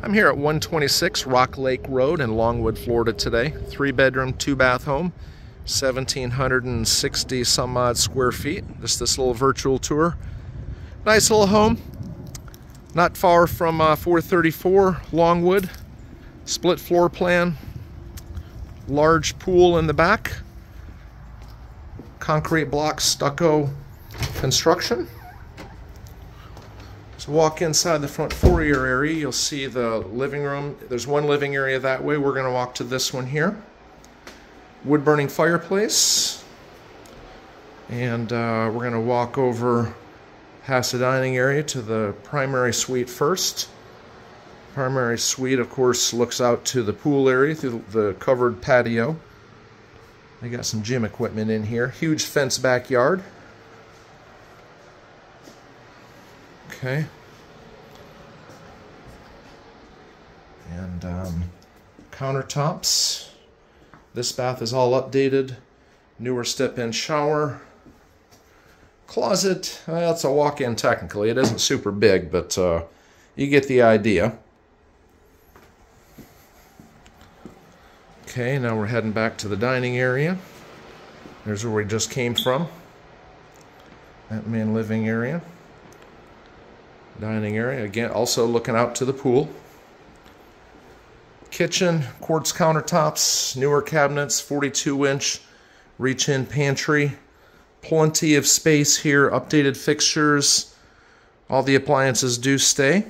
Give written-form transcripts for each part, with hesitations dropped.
I'm here at 126 Rock Lake Road in Longwood, Florida today. 3-bedroom, 2-bath home, 1,760 some odd square feet. Just this little virtual tour. Nice little home. Not far from 434 Longwood. Split floor plan. Large pool in the back. Concrete block stucco construction. So walk inside the front foyer area, you'll see the living room. There's one living area that way. We're going to walk to this one here. Wood burning fireplace. And we're going to walk over past the dining area to the primary suite first. Primary suite, of course, looks out to the pool area through the covered patio. They got some gym equipment in here. Huge fence backyard. Okay. And countertops. This bath is all updated. Newer step-in shower. Closet. Well, it's a walk-in technically. It isn't super big, but you get the idea. Okay, now we're heading back to the dining area. There's where we just came from. That main living area. Dining area, again, also looking out to the pool. Kitchen, quartz countertops, newer cabinets, 42-inch reach-in pantry. Plenty of space here, updated fixtures. All the appliances do stay.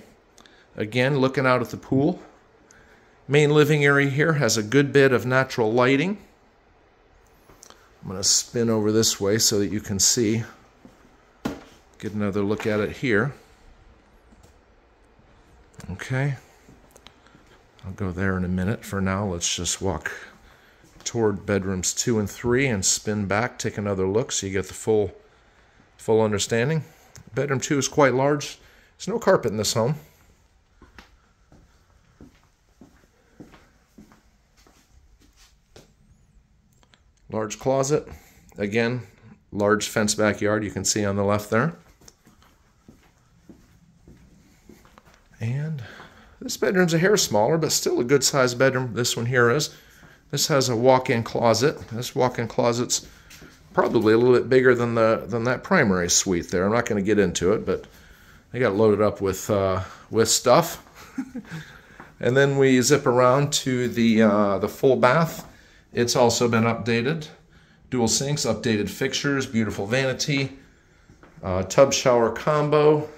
Again, looking out at the pool. Main living area here has a good bit of natural lighting. I'm going to spin over this way so that you can see. Get another look at it here. Okay. I'll go there in a minute. For now, let's just walk toward bedrooms 2 and 3 and spin back, take another look so you get the full understanding. Bedroom 2 is quite large. There's no carpet in this home. Large closet. Again, large fence backyard you can see on the left there. And this bedroom's a hair smaller, but still a good sized bedroom. This one here is. This has a walk-in closet. This walk-in closet's probably a little bit bigger than that primary suite there. I'm not going to get into it, but they got loaded up with stuff. And then we zip around to the full bath. It's also been updated. Dual sinks, updated fixtures, beautiful vanity, tub shower combo.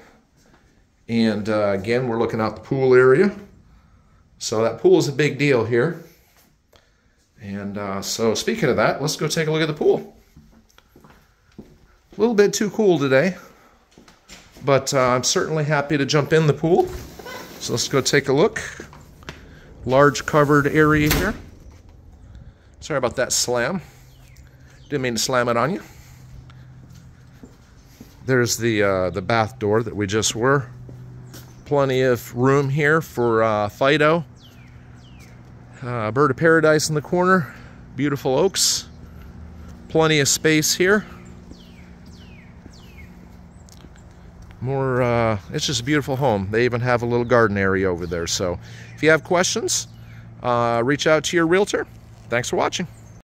And again, we're looking out the pool area. So that pool is a big deal here. And so speaking of that, let's go take a look at the pool. A little bit too cool today, but I'm certainly happy to jump in the pool. So let's go take a look. Large covered area here. Sorry about that slam. Didn't mean to slam it on you. There's the bath door that we just were. Plenty of room here for Fido. Bird of paradise in the corner. Beautiful oaks. Plenty of space here. It's just a beautiful home. They even have a little garden area over there. So if you have questions, reach out to your realtor. Thanks for watching.